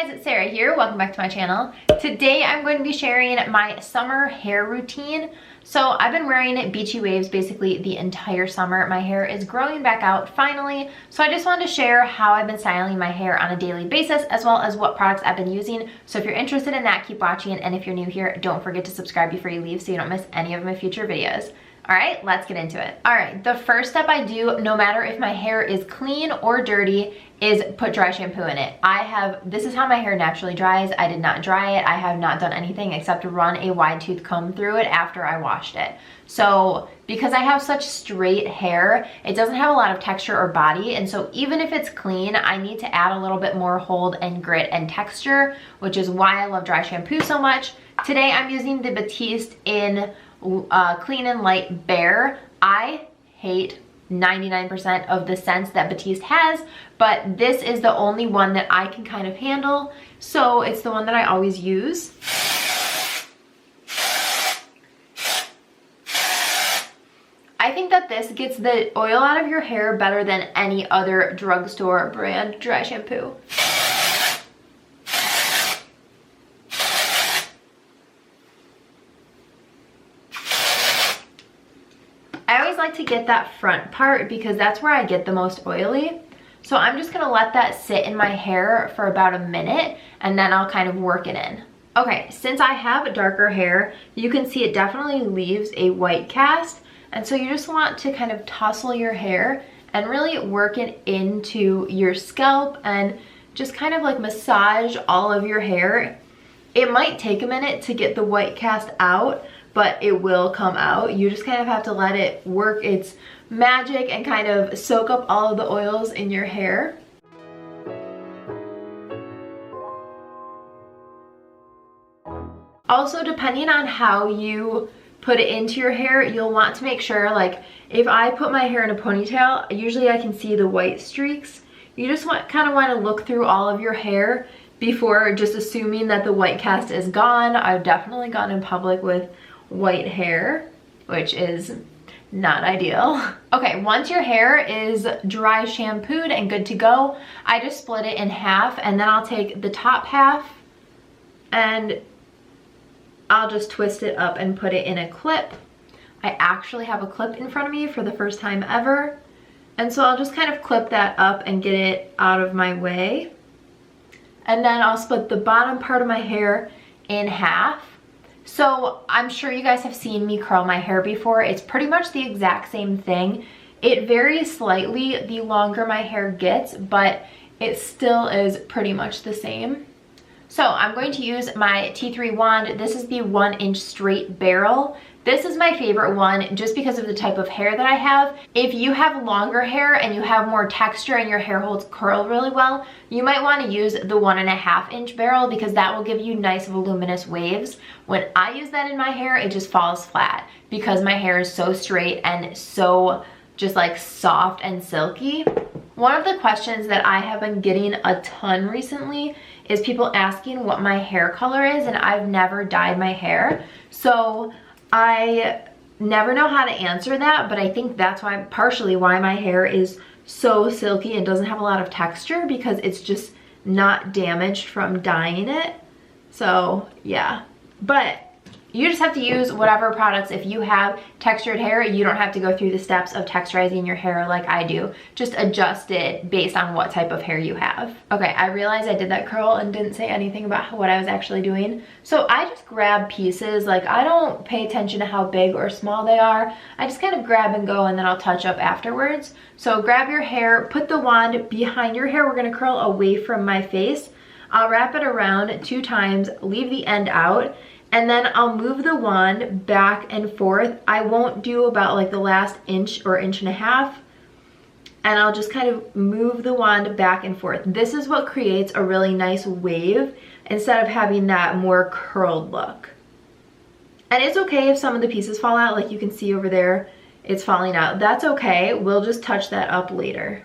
Hey guys, it's Sarah here. Welcome back to my channel. Today I'm going to be sharing my summer hair routine. So I've been wearing beachy waves basically the entire summer. My hair is growing back out finally. So I just wanted to share how I've been styling my hair on a daily basis as well as what products I've been using. So if you're interested in that, keep watching. And if you're new here, don't forget to subscribe before you leave so you don't miss any of my future videos. All right, let's get into it. All right, the first step I do, no matter if my hair is clean or dirty, is put dry shampoo in it. This is how my hair naturally dries. I did not dry it. I have not done anything except run a wide tooth comb through it after I washed it. So because I have such straight hair, it doesn't have a lot of texture or body. And so even if it's clean, I need to add a little bit more hold and grit and texture, which is why I love dry shampoo so much. Today I'm using the Batiste in Clean and Light Bare. I hate 99% of the scents that Batiste has, but this is the only one that I can kind of handle, so it's the one that I always use. I think that this gets the oil out of your hair better than any other drugstore brand dry shampoo. I always like to get that front part because that's where I get the most oily. So I'm just gonna let that sit in my hair for about a minute and then I'll kind of work it in. Okay, since I have darker hair, you can see it definitely leaves a white cast. And so you just want to kind of tussle your hair and really work it into your scalp and just kind of like massage all of your hair. It might take a minute to get the white cast out, but it will come out. You just kind of have to let it work its magic and kind of soak up all of the oils in your hair. Also, depending on how you put it into your hair, you'll want to make sure, like if I put my hair in a ponytail, usually I can see the white streaks. You just kind of want to look through all of your hair before just assuming that the white cast is gone. I've definitely gone in public with white hair, which is not ideal. Okay, once your hair is dry shampooed and good to go, I just split it in half and then I'll take the top half and I'll just twist it up and put it in a clip. I actually have a clip in front of me for the first time ever. And so I'll just kind of clip that up and get it out of my way. And then I'll split the bottom part of my hair in half. So I'm sure you guys have seen me curl my hair before. It's pretty much the exact same thing. It varies slightly the longer my hair gets, but it still is pretty much the same. So I'm going to use my T3 wand. This is the 1-inch straight barrel. This is my favorite one just because of the type of hair that I have. If you have longer hair and you have more texture and your hair holds curl really well, you might want to use the 1.5-inch barrel because that will give you nice voluminous waves. When I use that in my hair, it just falls flat because my hair is so straight and so just like soft and silky. One of the questions that I have been getting a ton recently is people asking what my hair color is, and I've never dyed my hair. So I never know how to answer that, but I think that's why, partially why my hair is so silky and doesn't have a lot of texture, because it's just not damaged from dyeing it. So yeah, but you just have to use whatever products. If you have textured hair, you don't have to go through the steps of texturizing your hair like I do. Just adjust it based on what type of hair you have. Okay, I realized I did that curl and didn't say anything about what I was actually doing. So I just grab pieces. Like, I don't pay attention to how big or small they are. I just kind of grab and go, and then I'll touch up afterwards. So grab your hair, put the wand behind your hair. We're gonna curl away from my face. I'll wrap it around 2 times, leave the end out, and then I'll move the wand back and forth. I won't do about like the last inch or inch and a half. And I'll just kind of move the wand back and forth. This is what creates a really nice wave instead of having that more curled look. And it's okay if some of the pieces fall out, like you can see over there, it's falling out. That's okay, we'll just touch that up later.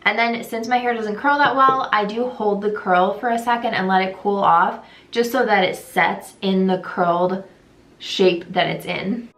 And then since my hair doesn't curl that well, I do hold the curl for a second and let it cool off, just so that it sets in the curled shape that it's in.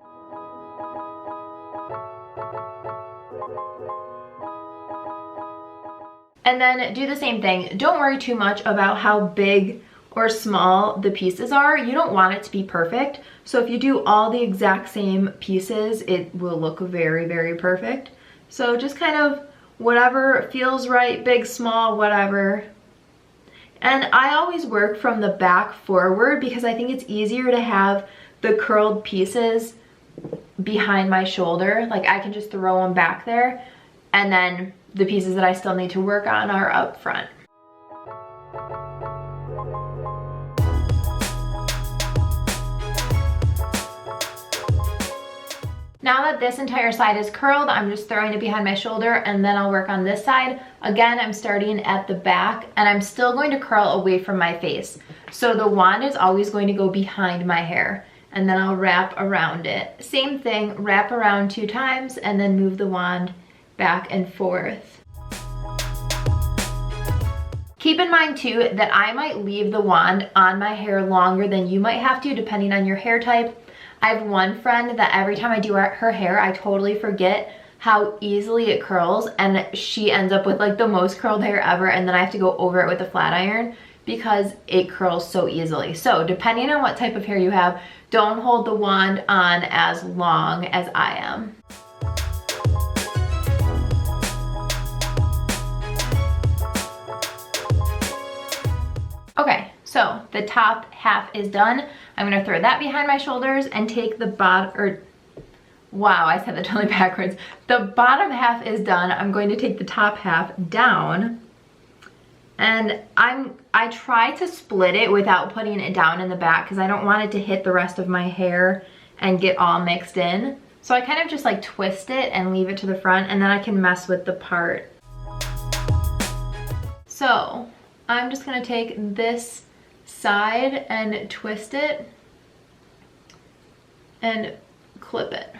And then do the same thing. Don't worry too much about how big or small the pieces are. You don't want it to be perfect. So if you do all the exact same pieces, it will look very, very perfect. So just kind of whatever feels right, big, small, whatever. And I always work from the back forward because I think it's easier to have the curled pieces behind my shoulder. Like I can just throw them back there, and then the pieces that I still need to work on are up front. Now that this entire side is curled, I'm just throwing it behind my shoulder, and then I'll work on this side. Again, I'm starting at the back, and I'm still going to curl away from my face. So the wand is always going to go behind my hair, and then I'll wrap around it. Same thing, wrap around 2 times, and then move the wand back and forth. Keep in mind too that I might leave the wand on my hair longer than you might have to, depending on your hair type. I have one friend that every time I do her hair, I totally forget how easily it curls, and she ends up with like the most curled hair ever, and then I have to go over it with a flat iron because it curls so easily. So depending on what type of hair you have, don't hold the wand on as long as I am. Okay, so the top half is done. I'm gonna throw that behind my shoulders and take the wow, I said that totally backwards. The bottom half is done. I'm going to take the top half down, and I try to split it without putting it down in the back because I don't want it to hit the rest of my hair and get all mixed in. So I kind of just like twist it and leave it to the front, and then I can mess with the part. So I'm just gonna take this side and twist it and clip it.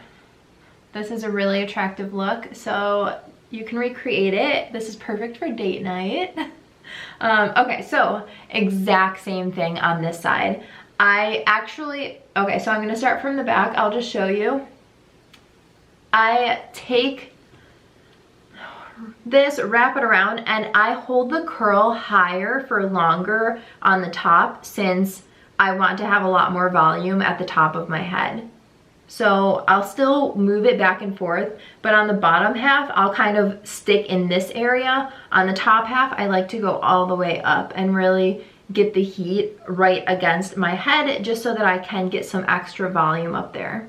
This is a really attractive look, so you can recreate it. This is perfect for date night. Okay, so exact same thing on this side. Okay, so I'm gonna start from the back. I'll just show you. I take this, wrap it around, and I hold the curl higher for longer on the top since I want to have a lot more volume at the top of my head. So I'll still move it back and forth, but on the bottom half, I'll kind of stick in this area. On the top half, I like to go all the way up and really get the heat right against my head just so that I can get some extra volume up there.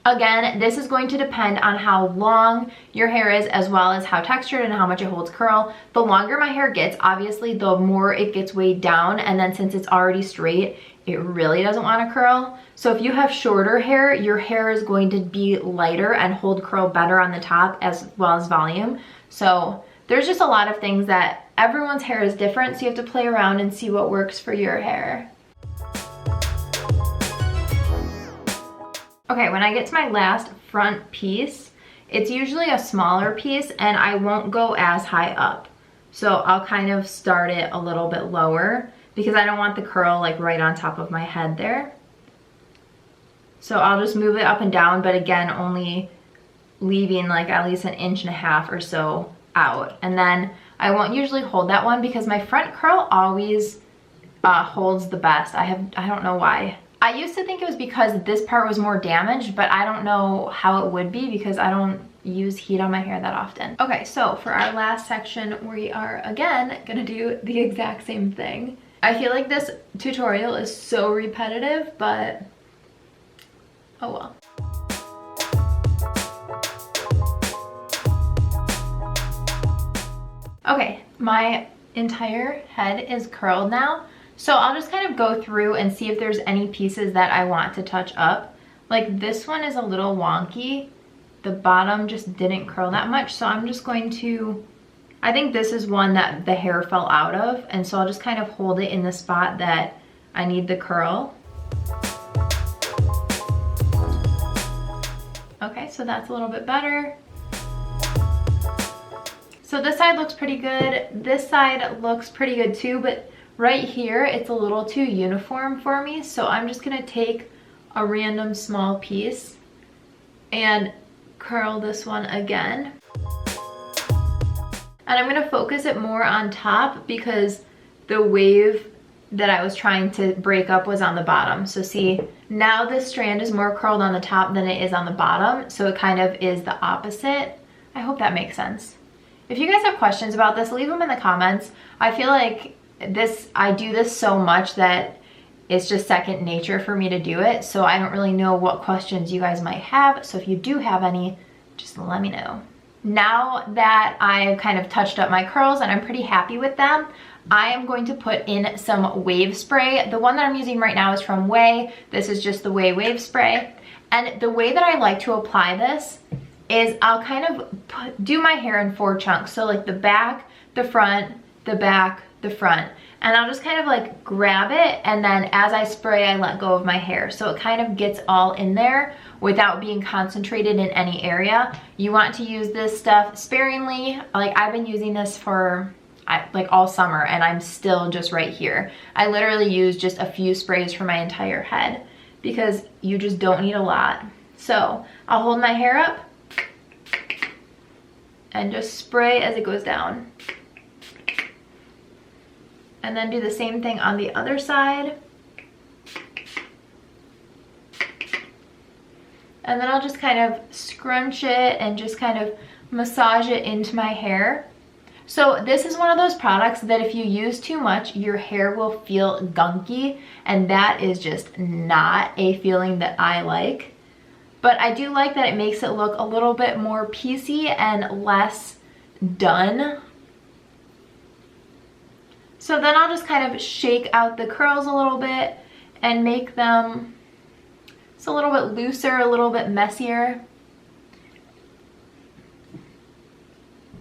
Again, this is going to depend on how long your hair is as well as how textured and how much it holds curl. The longer my hair gets, obviously, the more it gets weighed down, and then since it's already straight, it really doesn't want to curl. So if you have shorter hair, your hair is going to be lighter and hold curl better on the top as well as volume. So there's just a lot of things that everyone's hair is different, so you have to play around and see what works for your hair. Okay, when I get to my last front piece, it's usually a smaller piece and I won't go as high up. So I'll kind of start it a little bit lower because I don't want the curl like right on top of my head there. So I'll just move it up and down, but again, only leaving like at least 1.5 inches or so out. And then I won't usually hold that one because my front curl always holds the best. I don't know why. I used to think it was because this part was more damaged, but I don't know how it would be because I don't use heat on my hair that often. Okay, so for our last section, we are again gonna do the exact same thing. I feel like this tutorial is so repetitive, but oh well. Okay, my entire head is curled now. So I'll just kind of go through and see if there's any pieces that I want to touch up. Like this one is a little wonky. The bottom just didn't curl that much. So I'm just going to, I think this is one that the hair fell out of. And so I'll just kind of hold it in the spot that I need the curl. Okay, so that's a little bit better. So this side looks pretty good. This side looks pretty good too, but right here, it's a little too uniform for me, so I'm just gonna take a random small piece and curl this one again. And I'm gonna focus it more on top because the wave that I was trying to break up was on the bottom. So see, now this strand is more curled on the top than it is on the bottom. So it kind of is the opposite. I hope that makes sense. If you guys have questions about this, leave them in the comments. I feel like I do this so much that it's just second nature for me to do it. So I don't really know what questions you guys might have. So if you do have any, just let me know. Now that I've kind of touched up my curls and I'm pretty happy with them, I am going to put in some wave spray. The one that I'm using right now is from OUAI. This is just the OUAI wave spray. And the way that I like to apply this is I'll kind of do my hair in 4 chunks. So like the back, the front, the back, the front. And I'll just kind of like grab it, and then as I spray, I let go of my hair. So it kind of gets all in there without being concentrated in any area. You want to use this stuff sparingly. Like I've been using this for like all summer and I'm still just right here. I literally use just a few sprays for my entire head because you just don't need a lot. So I'll hold my hair up and just spray as it goes down. And then do the same thing on the other side. And then I'll just kind of scrunch it and just kind of massage it into my hair. So this is one of those products that if you use too much, your hair will feel gunky, and that is just not a feeling that I like. But I do like that it makes it look a little bit more piecey and less done. So then I'll just kind of shake out the curls a little bit and make them just a little bit looser, a little bit messier.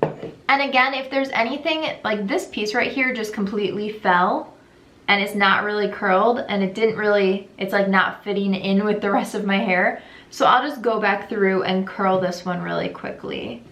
And again, if there's anything, like this piece right here just completely fell and it's not really curled and it's like not fitting in with the rest of my hair. So I'll just go back through and curl this one really quickly.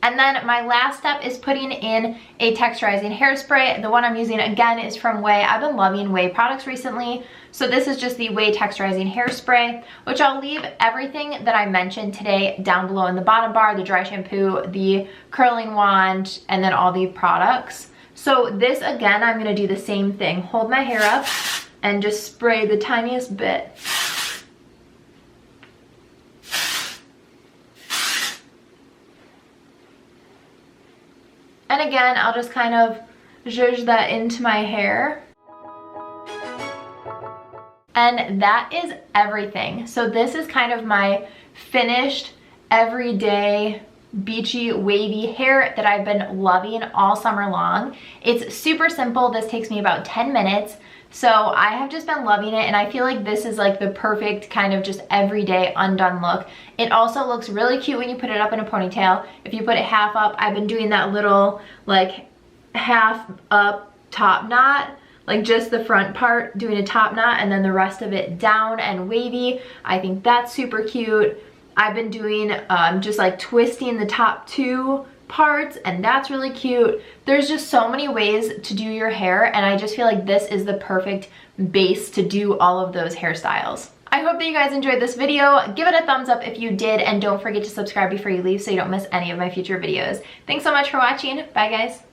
And then my last step is putting in a texturizing hairspray. The one I'm using again is from OUAI. I've been loving OUAI products recently. So this is just the OUAI texturizing hairspray, which I'll leave everything that I mentioned today down below in the bottom bar, the dry shampoo, the curling wand, and then all the products. So this again, I'm gonna do the same thing. Hold my hair up and just spray the tiniest bit. And again, I'll just kind of zhuzh that into my hair. And that is everything. So this is kind of my finished, everyday, beachy, wavy hair that I've been loving all summer long. It's super simple. This takes me about 10 minutes. So I have just been loving it, and I feel like this is like the perfect kind of just everyday undone look. It also looks really cute when you put it up in a ponytail. If you put it half up, I've been doing that little like half up top knot, like just the front part doing a top knot and then the rest of it down and wavy. I think that's super cute. I've been doing just like twisting the top 2 parts, and that's really cute. There's just so many ways to do your hair, and I just feel like this is the perfect base to do all of those hairstyles. I hope that you guys enjoyed this video. Give it a thumbs up if you did, and don't forget to subscribe before you leave so you don't miss any of my future videos. Thanks so much for watching. Bye guys.